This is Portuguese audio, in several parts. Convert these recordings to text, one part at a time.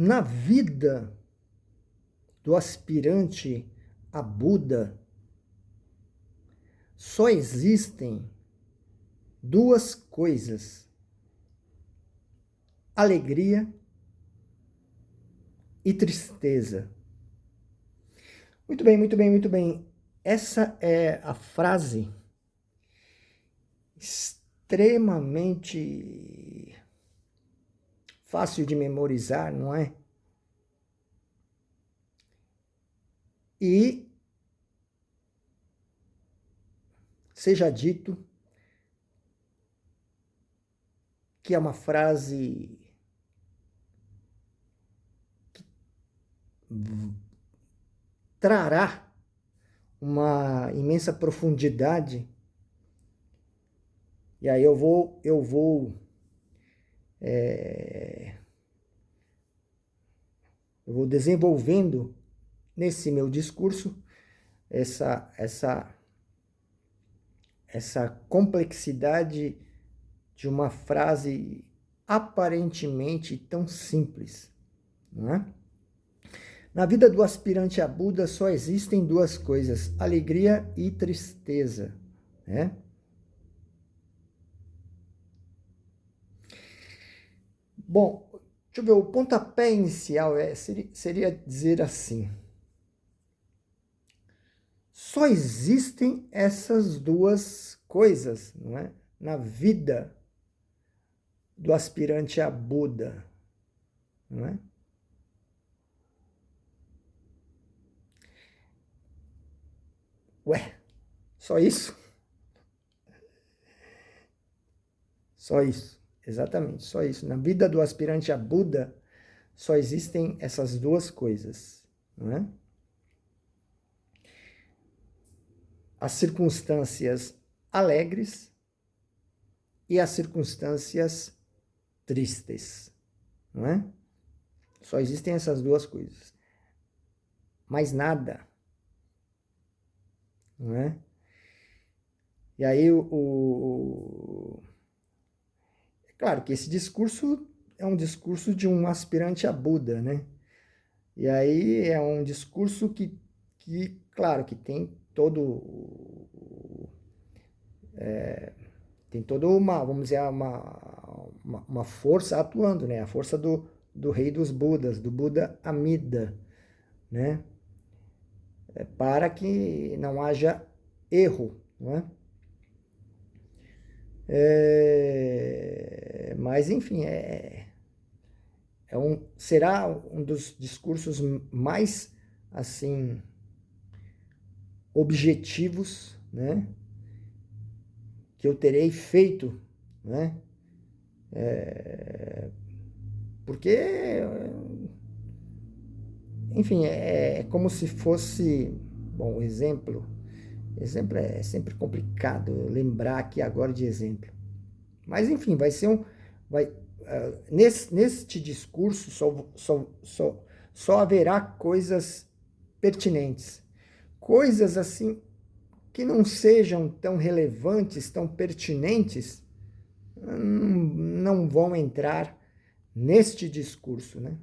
Na vida do aspirante a Buda, só existem duas coisas: alegria e tristeza. Muito bem, muito bem, muito bem. Essa é a frase extremamente fácil de memorizar, não é? E seja dito que é uma frase que trará uma imensa profundidade. E aí eu vou desenvolvendo nesse meu discurso essa complexidade de uma frase aparentemente tão simples, não é? Na vida do aspirante a Buda só existem duas coisas: alegria e tristeza, né? Bom, deixa eu ver, o pontapé inicial seria dizer assim: só existem essas duas coisas, não é? Na vida do aspirante a Buda, não é? Ué, só isso? Só isso, exatamente, só isso. Na vida do aspirante a Buda, só existem essas duas coisas, não é? As circunstâncias alegres e as circunstâncias tristes, não é? Só existem essas duas coisas. Mais nada, não é? E aí é claro que esse discurso é um discurso de um aspirante a Buda, né? E aí é um discurso que claro, que tem tem toda uma, vamos dizer, uma força atuando, né? A força do rei dos Budas, do Buda Amida, né? Para que não haja erro, não é? Mas, enfim, será um dos discursos mais, assim, objetivos, né? Que eu terei feito, né? Porque, enfim, é como se fosse, bom, exemplo é sempre complicado lembrar aqui agora de exemplo. Mas, enfim, vai ser neste discurso só haverá coisas pertinentes. Coisas assim que não sejam tão relevantes, tão pertinentes, não vão entrar neste discurso, né?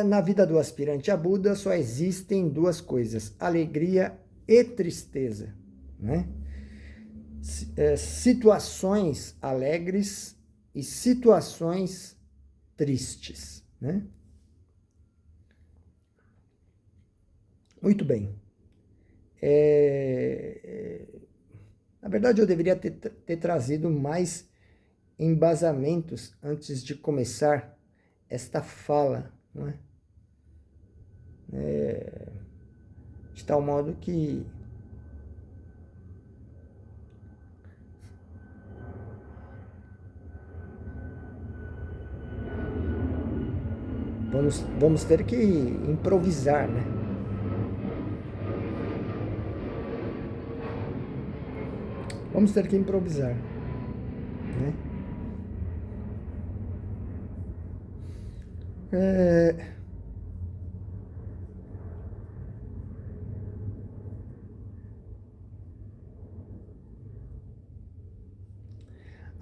Na vida do aspirante a Buda só existem duas coisas: alegria e tristeza, né? Situações alegres e situações tristes, né? Muito bem. Na verdade, eu deveria ter trazido mais embasamentos antes de começar esta fala, não é? De tal modo que vamos ter que improvisar, né? Vamos ter que improvisar, né?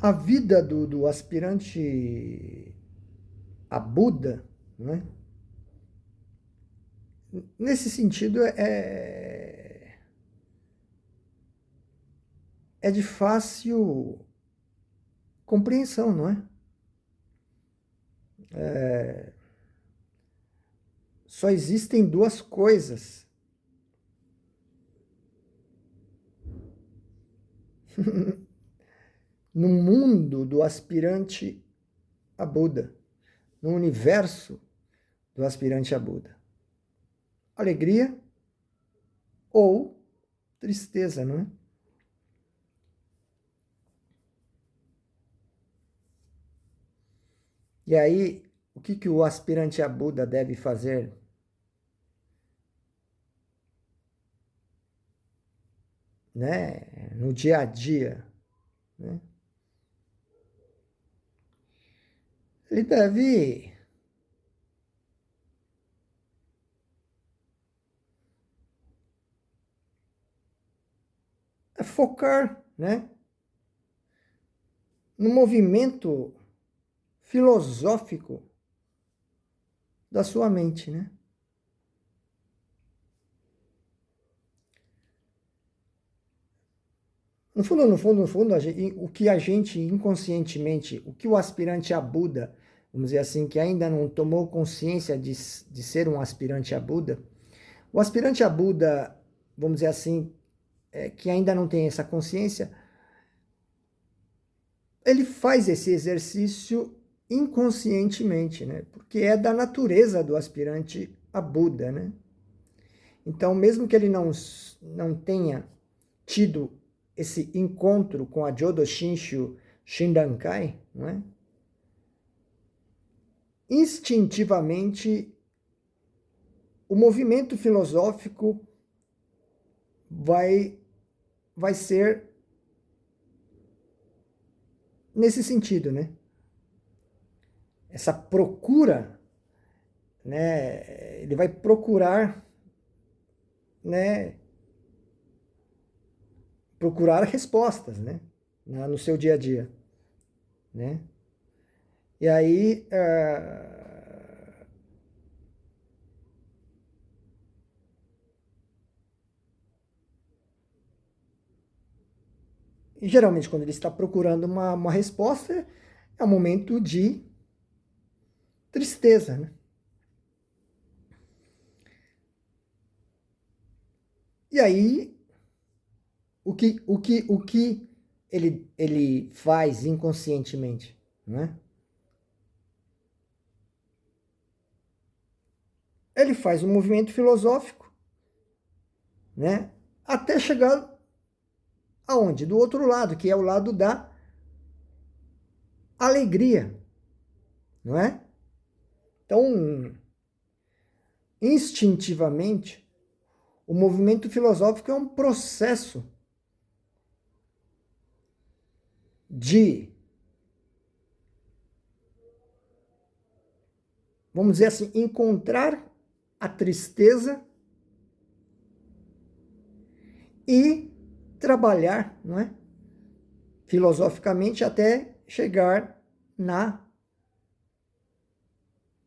A vida do aspirante a Buda, né? Nesse sentido, é de fácil compreensão, não é? Só existem duas coisas. No mundo do aspirante a Buda, no universo do aspirante a Buda. Alegria ou tristeza, não é? E aí, o que o aspirante a Buda deve fazer? Né? No dia a dia, né? Ele deve focar, né, no movimento filosófico da sua mente, né? No fundo, o que a gente inconscientemente, o que o aspirante a Buda, vamos dizer assim, que ainda não tomou consciência de ser um aspirante a Buda, o aspirante a Buda, vamos dizer assim, que ainda não tem essa consciência, ele faz esse exercício inconscientemente, né? Porque é da natureza do aspirante a Buda, né? Então, mesmo que ele não tenha tido esse encontro com a Jodo Shinshu Shindankai, não é? Instintivamente, o movimento filosófico vai ser nesse sentido, né? Essa procura, né? Ele vai procurar, né? Procurar respostas, né? No seu dia a dia, né? E aí, e geralmente quando ele está procurando uma resposta, é um momento de tristeza, né? E aí, o que ele faz inconscientemente, né? Ele faz um movimento filosófico, né? Até chegar aonde? Do outro lado, que é o lado da alegria, não é? Então, instintivamente, o movimento filosófico é um processo de, vamos dizer assim, encontrar a tristeza e trabalhar, não é? Filosoficamente até chegar na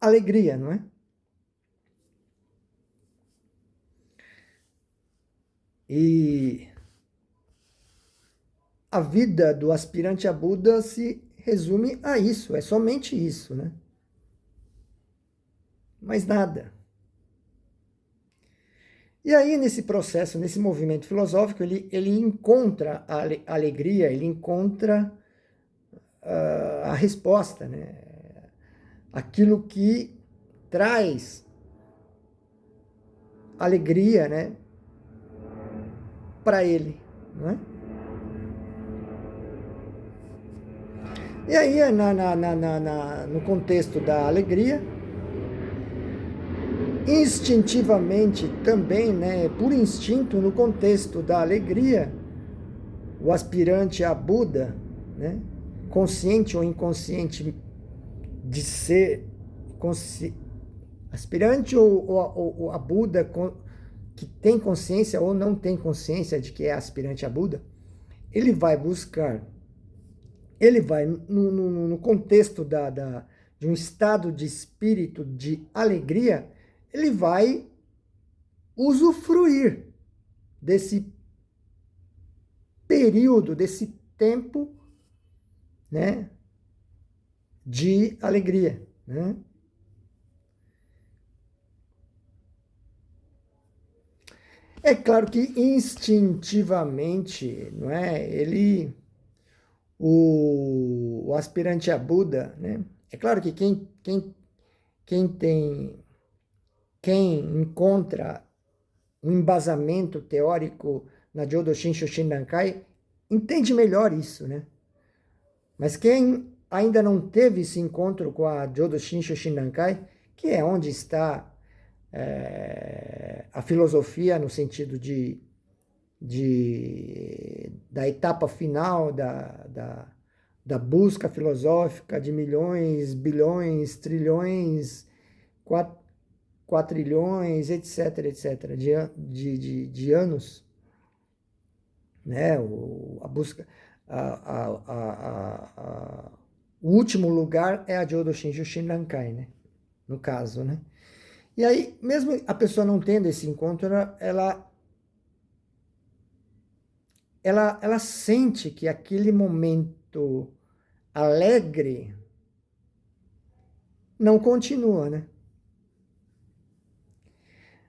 alegria, não é? E a vida do aspirante a Buda se resume a isso, é somente isso, né? Mais nada. E aí, nesse processo, nesse movimento filosófico, ele encontra a alegria, ele encontra a resposta, né? Aquilo que traz alegria, né? Para ele, não é? E aí, no contexto da alegria, instintivamente também, né, por instinto, no contexto da alegria, o aspirante a Buda, né, consciente ou inconsciente de ser aspirante ou a Buda que tem consciência ou não tem consciência de que é aspirante a Buda, ele vai buscar ele vai, no contexto de um estado de espírito de alegria, ele vai usufruir desse período, desse tempo, né, de alegria, né? É claro que instintivamente, não é? O aspirante a Buda, né? É claro que quem encontra um embasamento teórico na Jodo Shinshu Shinrankai entende melhor isso, né? Mas quem ainda não teve esse encontro com a Jodo Shinshu Shinrankai, que é onde está a filosofia no sentido da etapa final da busca filosófica de milhões, bilhões, trilhões, quatrilhões, etc., etc., de anos, né? A busca, o último lugar é a Jodo Shinshu Shinrankai, né? No caso, né? E aí, mesmo a pessoa não tendo esse encontro, ela sente que aquele momento alegre não continua, né?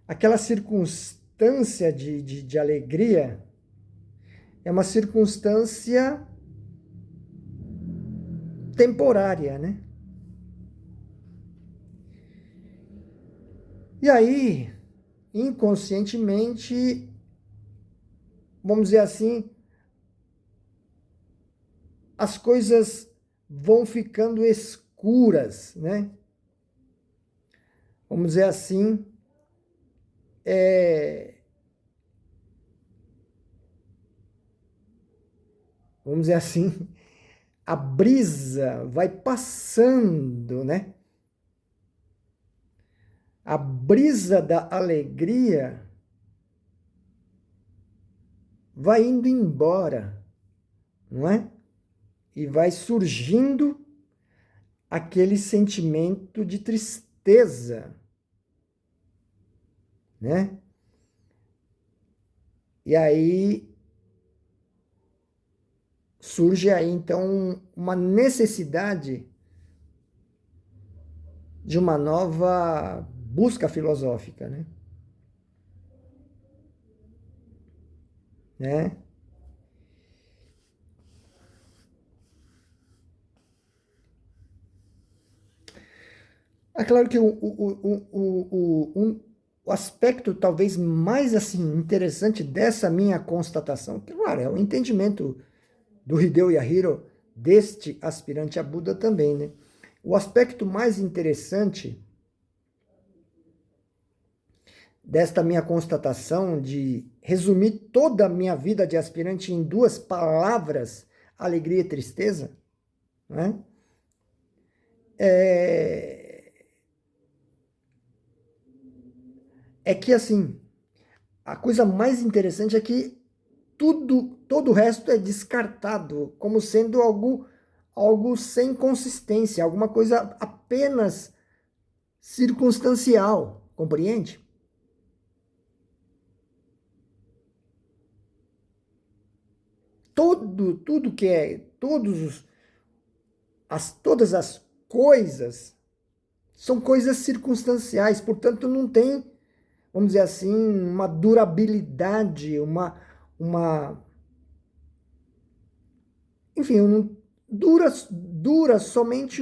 Aquela circunstância de alegria é uma circunstância temporária, né? E aí, inconscientemente, vamos dizer assim, as coisas vão ficando escuras, né? Vamos dizer assim, vamos dizer assim, a brisa vai passando, né? A brisa da alegria vai indo embora, não é? E vai surgindo aquele sentimento de tristeza, né? E aí surge aí então uma necessidade de uma nova busca filosófica, né? É claro que o aspecto talvez mais assim interessante dessa minha constatação, que claro, é o entendimento do Hideo Yahiro deste aspirante a Buda também, né? O aspecto mais interessante desta minha constatação de resumir toda a minha vida de aspirante em duas palavras, alegria e tristeza, né? É que assim, a coisa mais interessante é que todo o resto é descartado como sendo algo sem consistência, alguma coisa apenas circunstancial, compreende? Tudo que é, todas as coisas são coisas circunstanciais, portanto não tem, vamos dizer assim, uma durabilidade, enfim, dura somente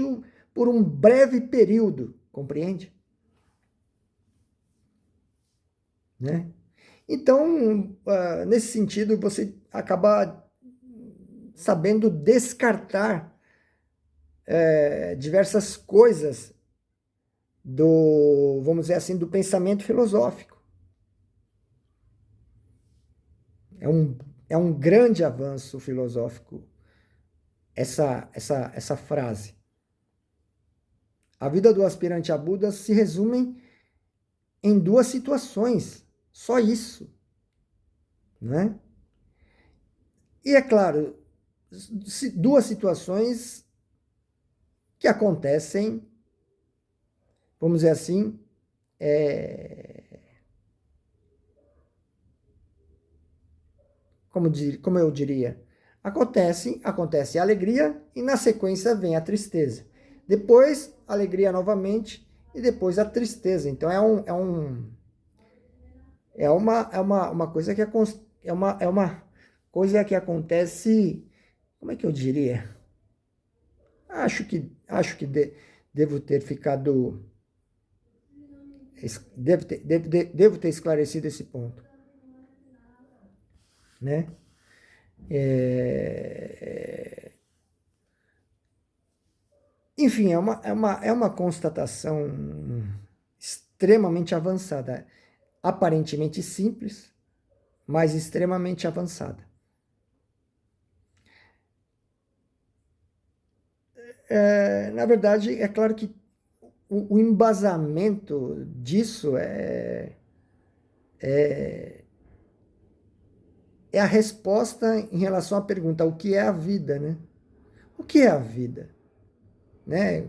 por um breve período, compreende? Né? Então, nesse sentido, você acaba sabendo descartar diversas coisas vamos dizer assim, do pensamento filosófico. É um grande avanço filosófico essa frase. A vida do aspirante a Buda se resume em duas situações, só isso, né? E é claro, duas situações que acontecem, vamos dizer assim, como eu diria, acontece a alegria e na sequência vem a tristeza. Depois a alegria novamente e depois a tristeza. Então uma coisa que é uma coisa que acontece, como é que eu diria? Devo ter ficado, devo ter esclarecido esse ponto, né? Enfim, é uma constatação extremamente avançada, aparentemente simples, mas extremamente avançada. Na verdade, é claro que o embasamento disso é a resposta em relação à pergunta: o que é a vida, né? O que é a vida? Né?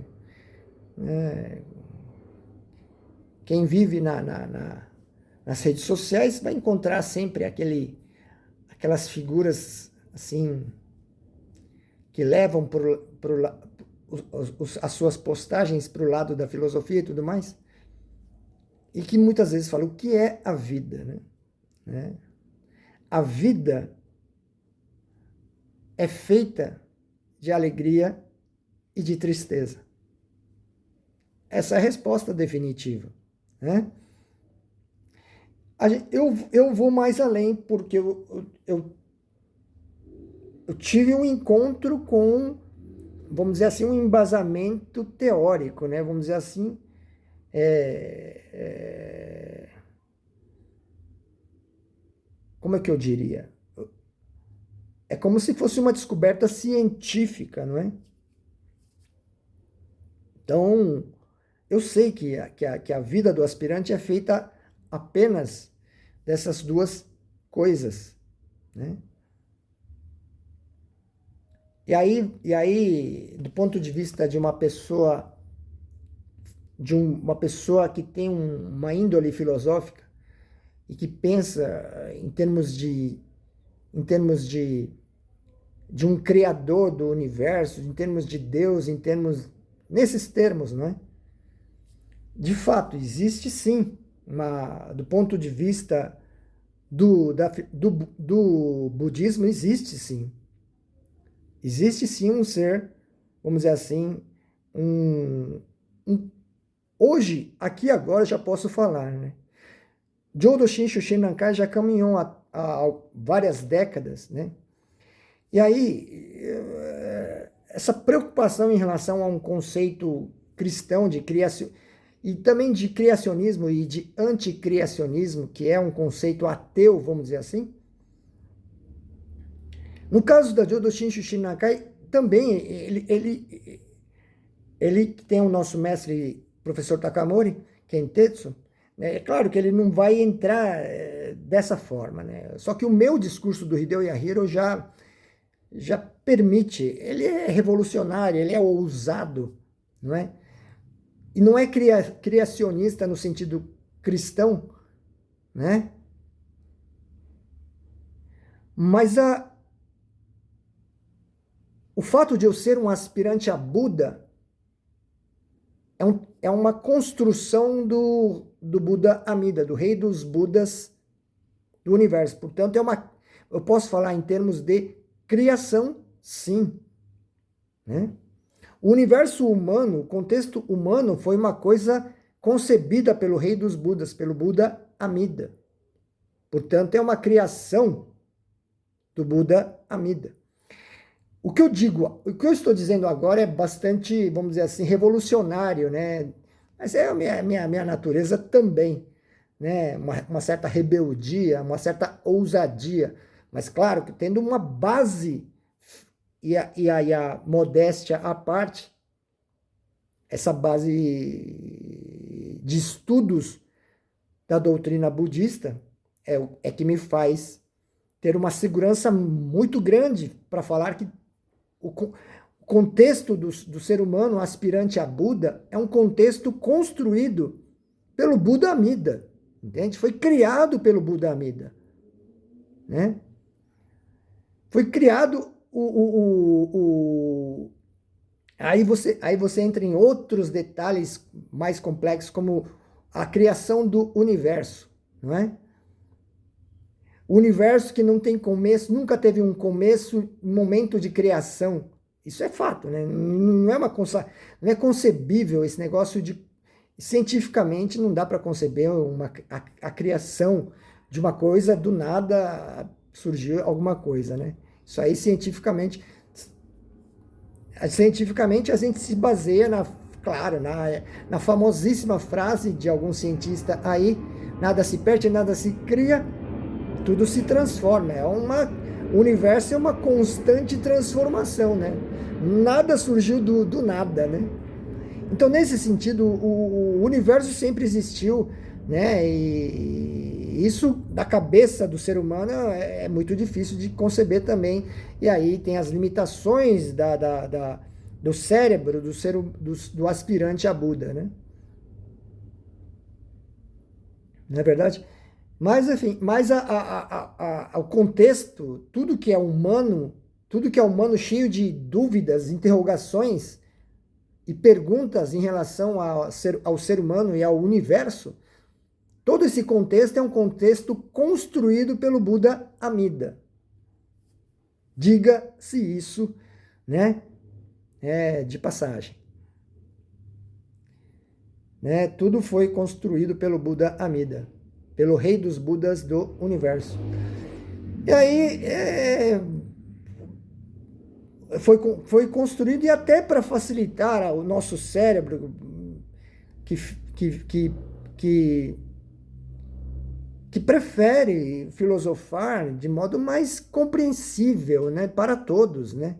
Quem vive nas redes sociais vai encontrar sempre aquelas figuras assim que levam as suas postagens para o lado da filosofia e tudo mais, e que muitas vezes falam: o que é a vida, né? A vida é feita de alegria e de tristeza. Essa é a resposta definitiva, né? Eu vou mais além, porque eu tive um encontro com, vamos dizer assim, um embasamento teórico, né? Vamos dizer assim, como é que eu diria? É como se fosse uma descoberta científica, não é? Então, eu sei que a vida do aspirante é feita apenas dessas duas coisas, né? E aí, do ponto de vista de uma pessoa, uma pessoa que tem uma índole filosófica e que pensa em termos de um criador do universo, em termos de Deus, nesses termos, não é? De fato, existe sim, do ponto de vista do budismo, existe sim. Existe sim um ser, vamos dizer assim, hoje, aqui agora, já posso falar, né? Jodo Shinshu Shinrankai já caminhou há várias décadas, né? E aí, essa preocupação em relação a um conceito cristão de criação, e também de criacionismo e de anticriacionismo, que é um conceito ateu, vamos dizer assim. No caso da Jodo Shinshu Shinrankai, também ele tem o nosso mestre, professor Takamori, Kentetsu, né? É claro que ele não vai entrar dessa forma, né? Só que o meu discurso do Hideo Yahiro já permite, ele é revolucionário, ele é ousado, não é? E não é criacionista no sentido cristão, né? Mas o fato de eu ser um aspirante a Buda é uma construção do Buda Amida, do rei dos Budas do universo. Portanto, eu posso falar em termos de criação, sim, né? O universo humano, o contexto humano foi uma coisa concebida pelo rei dos Budas, pelo Buda Amida. Portanto, é uma criação do Buda Amida. O que eu estou dizendo agora é bastante, vamos dizer assim, revolucionário, né? Mas é a minha natureza também, né? Uma certa rebeldia, uma certa ousadia. Mas claro que tendo uma base e a modéstia à parte, essa base de estudos da doutrina budista é que me faz ter uma segurança muito grande para falar que o contexto do ser humano aspirante a Buda é um contexto construído pelo Buda Amida, entende? Foi criado pelo Buda Amida, né? Foi criado Aí você entra em outros detalhes mais complexos, como a criação do universo, não é? O universo que não tem começo, nunca teve um começo, um momento de criação. Isso é fato, né? Não é não é concebível esse negócio de cientificamente não dá para conceber a criação de uma coisa do nada surgiu alguma coisa, né? Isso aí cientificamente a gente se baseia claro, na famosíssima frase de algum cientista aí, nada se perde, nada se cria, tudo se transforma. O universo é uma constante transformação, né? Nada surgiu do nada, né? Então, nesse sentido, o universo sempre existiu, né? E isso, da cabeça do ser humano, é muito difícil de conceber também. E aí tem as limitações do cérebro do aspirante a Buda, né? Não é verdade? Mas, enfim, o contexto, tudo que é humano cheio de dúvidas, interrogações e perguntas em relação ao ser humano e ao universo, todo esse contexto é um contexto construído pelo Buda Amida. Diga-se isso, né? De passagem. Né? Tudo foi construído pelo Buda Amida, pelo rei dos Budas do universo. E aí foi construído, e até para facilitar o nosso cérebro, que prefere filosofar de modo mais compreensível, né, para todos, né?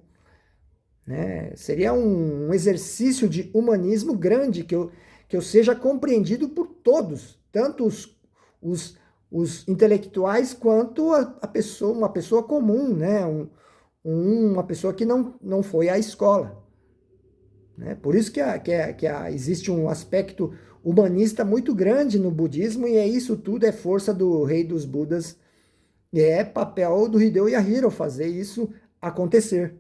Seria um exercício de humanismo grande que eu seja compreendido por todos, tanto os intelectuais quanto uma pessoa comum, né? Uma pessoa que não foi à escola. Né? Por isso que existe um aspecto humanista muito grande no budismo, e isso tudo é força do rei dos Budas, e é papel do Hideo Yahiro fazer isso acontecer.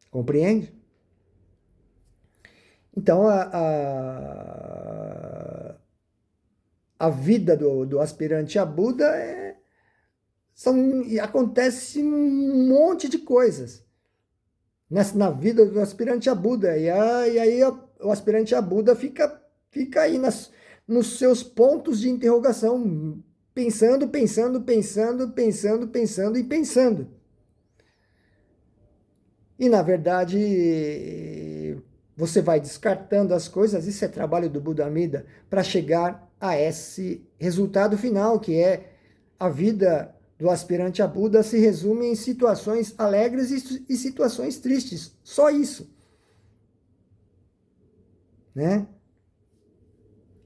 Compreende? Então, a vida do aspirante a Buda acontece um monte de coisas na vida do aspirante a Buda. E aí o aspirante a Buda fica aí nos seus pontos de interrogação, pensando e pensando. E, na verdade, você vai descartando as coisas, isso é trabalho do Buda Amida, para chegar a esse resultado final, que é a vida do aspirante a Buda se resume em situações alegres e situações tristes. Só isso. Né?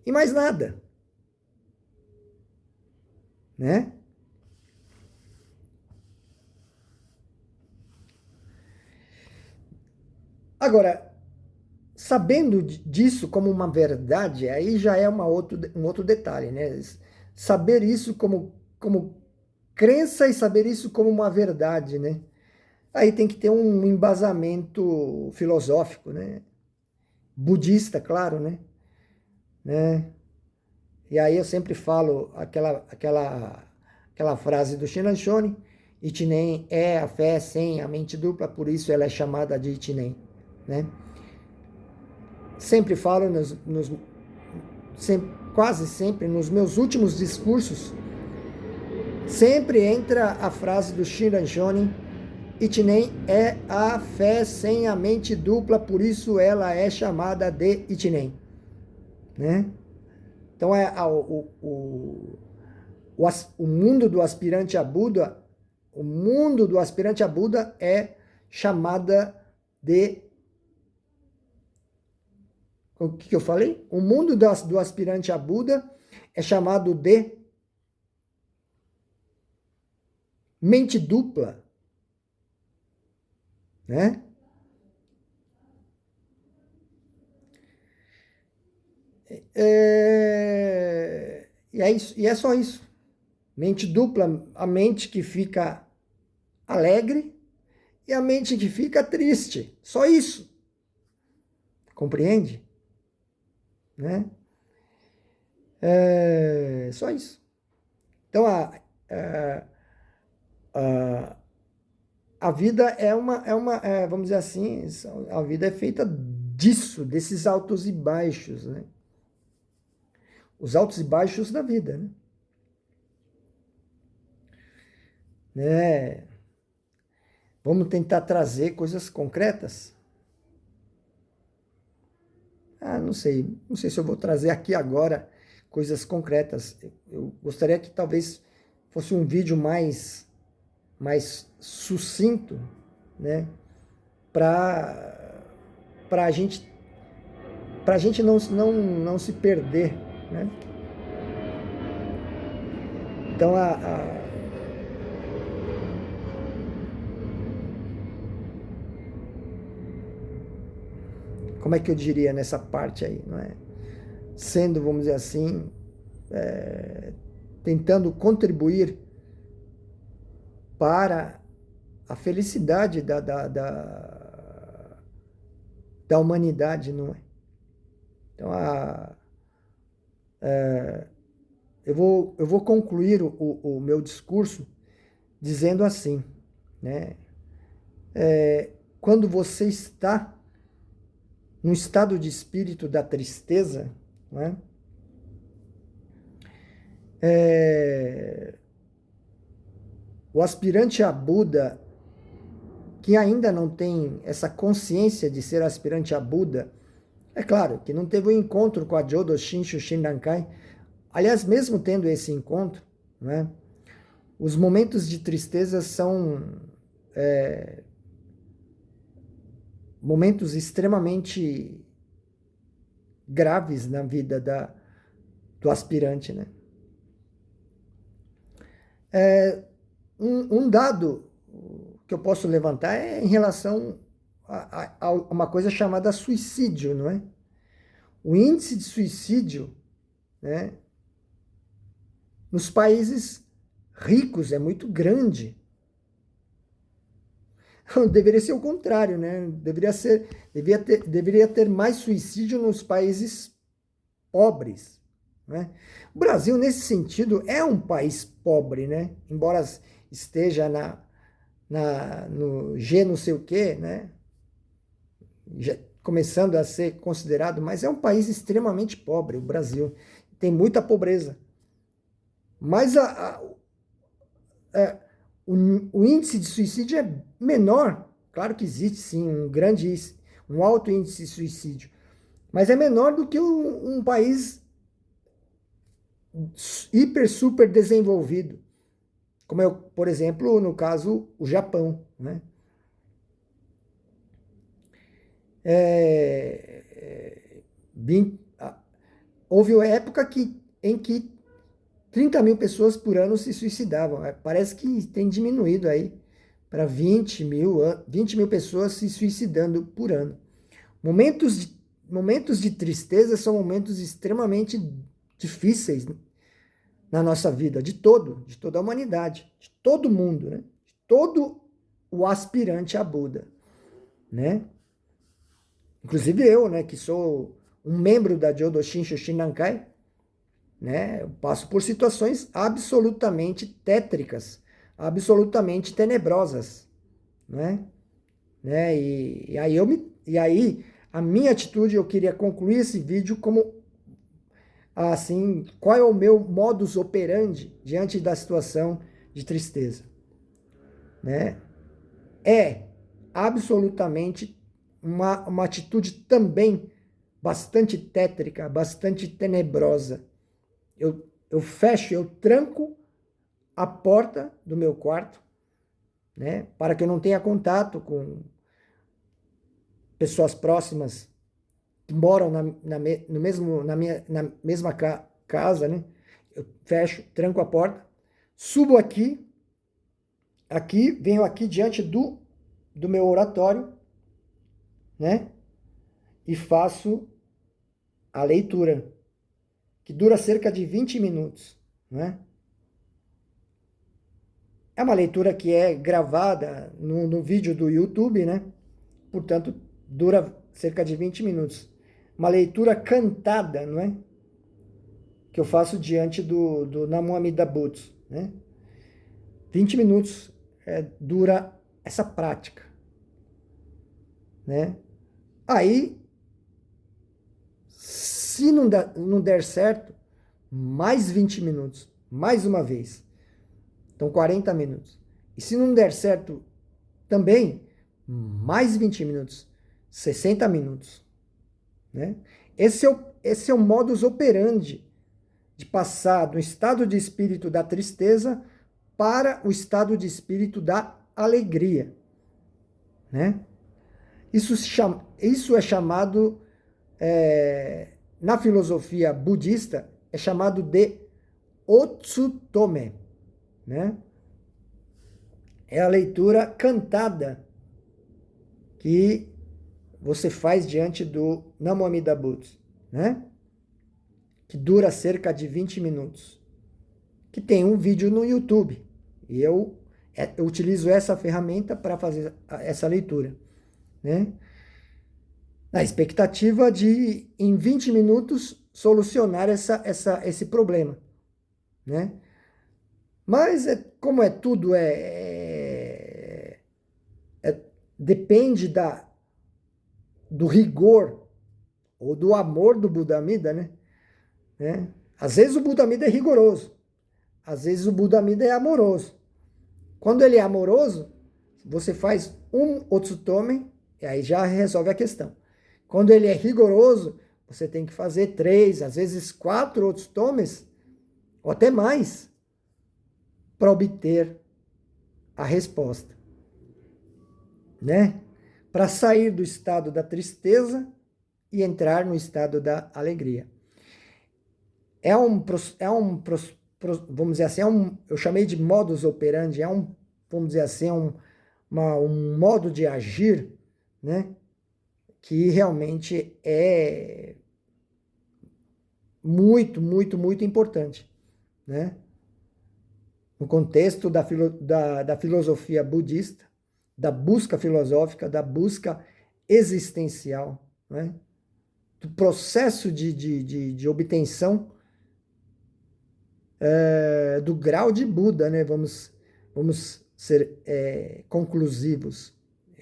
E mais nada. Né? Agora, sabendo disso como uma verdade, aí já é um outro detalhe, né? Saber isso como crença e saber isso como uma verdade, né? Aí tem que ter um embasamento filosófico, né? Budista, claro, né? E aí eu sempre falo aquela frase do Shinran Shonin, Ichinen é a fé sem a mente dupla, por isso ela é chamada de Ichinen, né? Sempre falo quase sempre nos meus últimos discursos, sempre entra a frase do Shinran Shonin, Ichinen é a fé sem a mente dupla, por isso ela é chamada de Ichinen, né? Então o mundo do aspirante a Buda, é chamada de... O que eu falei? O mundo do aspirante a Buda é chamado de mente dupla. né? E é isso, e é só isso. Mente dupla, a mente que fica alegre e a mente que fica triste. Só isso. Compreende? Né? Só isso. Então, a, a vida vamos dizer assim, a vida é feita disso, desses altos e baixos, né? Os altos e baixos da vida, né? Vamos tentar trazer coisas concretas? Não sei se eu vou trazer aqui agora coisas concretas. Eu gostaria que talvez fosse um vídeo mais sucinto, né? Para a gente não se perder, né? Então como é que eu diria nessa parte aí, não é? Sendo, vamos dizer assim, tentando contribuir para a felicidade da humanidade, não é? Então, eu vou concluir o meu discurso dizendo assim, né? Quando você está no estado de espírito da tristeza, né? O aspirante a Buda, que ainda não tem essa consciência de ser aspirante a Buda, é claro que não teve um encontro com a Jodo Shinshu Shinrankai. Aliás, mesmo tendo esse encontro, né, os momentos de tristeza são momentos extremamente graves na vida do aspirante, né? Um dado que eu posso levantar é em relação a uma coisa chamada suicídio, não é? O índice de suicídio, né, nos países ricos é muito grande. Deveria ser o contrário, né? Deveria ter mais suicídio nos países pobres, né? O Brasil, nesse sentido, é um país pobre, né? Embora esteja no G não sei o quê, né? Já começando a ser considerado, mas é um país extremamente pobre, o Brasil. Tem muita pobreza. Mas o índice de suicídio é menor. Claro que existe sim um alto índice de suicídio, mas é menor do que um país hiper, super desenvolvido, como é, por exemplo, no caso, o Japão, né? Houve uma época em que 30 mil pessoas por ano se suicidavam. Parece que tem diminuído aí para 20 mil pessoas se suicidando por ano. Momentos de tristeza são momentos extremamente difíceis na nossa vida, de toda a humanidade, de todo mundo, né? De todo o aspirante a Buda, né? Inclusive eu, né, que sou um membro da Jodo Shinshu Shinrankai, né? Eu passo por situações absolutamente tétricas, absolutamente tenebrosas, né? E aí a minha atitude, eu queria concluir esse vídeo como assim, qual é o meu modus operandi diante da situação de tristeza, né? É absolutamente uma atitude também bastante tétrica, bastante tenebrosa. Eu fecho, eu tranco a porta do meu quarto, né, para que eu não tenha contato com pessoas próximas que moram na mesma casa, né? Eu fecho, tranco a porta, subo aqui, venho aqui diante do meu oratório, né? E faço a leitura, que dura cerca de 20 minutos, né? É uma leitura que é gravada no vídeo do YouTube, né? Portanto, dura cerca de 20 minutos. Uma leitura cantada, não é? Que eu faço diante do Namo Amida Butsu, né? 20 minutos dura essa prática, né? Aí, se não der certo, mais 20 minutos, mais uma vez. Então, 40 minutos. E se não der certo também, mais 20 minutos, 60 minutos, né? Esse é o modus operandi de passar do estado de espírito da tristeza para o estado de espírito da alegria, né? Isso é chamado, na filosofia budista, é chamado de Otsutome, né? É a leitura cantada que você faz diante do Namo Amida Butsu, né? Que dura cerca de 20 minutos. Que tem um vídeo no YouTube. E eu utilizo essa ferramenta para fazer essa leitura, né? Na expectativa de, em 20 minutos, solucionar esse problema, né? Mas, como é tudo, depende do rigor ou do amor do Buda Amida, né? Às vezes o Buda Amida é rigoroso, às vezes o Buda Amida é amoroso. Quando ele é amoroso, você faz um Otsutome e aí já resolve a questão. Quando ele é rigoroso, você tem que fazer 3, às vezes 4 Otsutomes, ou até mais, para obter a resposta, né? Para sair do estado da tristeza e entrar no estado da alegria. Vamos dizer assim, eu chamei de modus operandi, vamos dizer assim, um modo de agir, né? Que realmente é muito, muito, muito importante, né? No contexto da filosofia budista, da busca filosófica, da busca existencial, né? Do processo de obtenção do grau de Buda, né? Vamos ser conclusivos.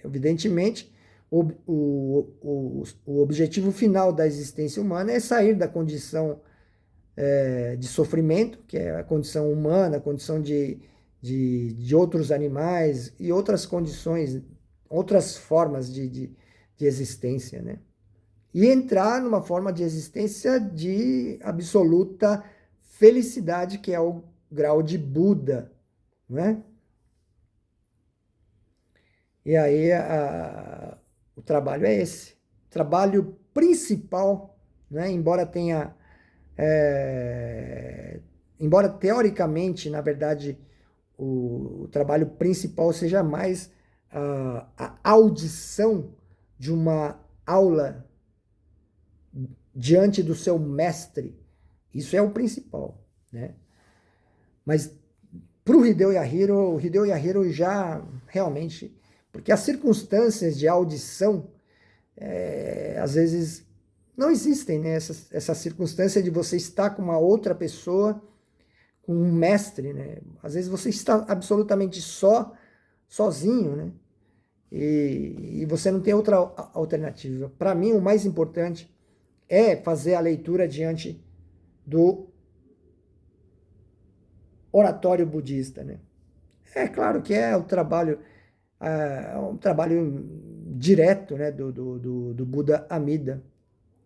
Evidentemente, o objetivo final da existência humana é sair da condição de sofrimento, que é a condição humana, a condição de outros animais e outras condições, outras formas de existência, né? E entrar numa forma de existência de absoluta felicidade, que é o grau de Buda, né? E aí o trabalho é esse. O trabalho principal, né? Embora teoricamente, na verdade, o trabalho principal seja mais a audição de uma aula diante do seu mestre. Isso é o principal, né? Mas para o Hideo Yahiro já realmente... Porque as circunstâncias de audição, às vezes, não existem, né? Essa circunstância de você estar com uma outra pessoa, com um mestre, né? Às vezes você está absolutamente sozinho, né? E você não tem outra alternativa. Para mim, o mais importante é fazer a leitura diante do oratório budista, né? É claro que é um trabalho direto, né, do Buda Amida,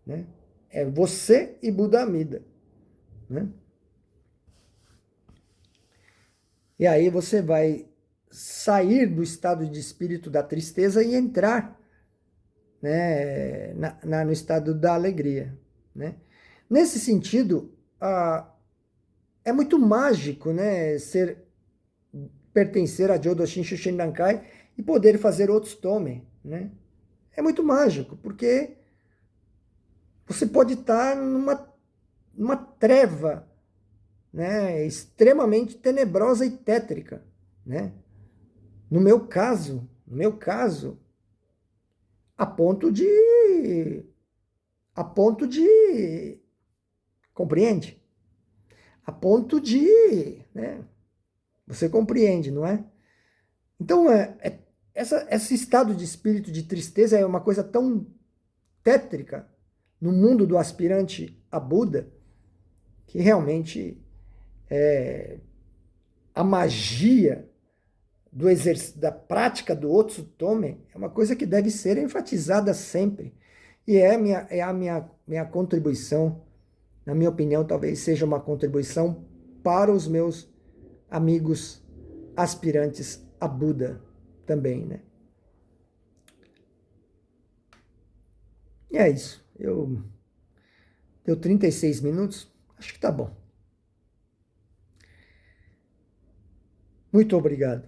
né? É você e Buda Amida, né? E aí você vai sair do estado de espírito da tristeza e entrar, né, no estado da alegria, né? Nesse sentido, é muito mágico, né, pertencer a Jodo Shinshu Shinrankai e poder fazer outros tomem, né? É muito mágico, porque você pode estar numa treva, né, extremamente tenebrosa e tétrica, né? No meu caso, a ponto de compreende? A ponto de, né? Você compreende, não é? Então, esse estado de espírito de tristeza é uma coisa tão tétrica no mundo do aspirante a Buda que realmente a magia da prática do Otsutome é uma coisa que deve ser enfatizada sempre. E é a minha contribuição, na minha opinião, talvez seja uma contribuição para os meus amigos aspirantes a Buda também, né? E é isso. Deu 36 minutos, acho que tá bom. Muito obrigado.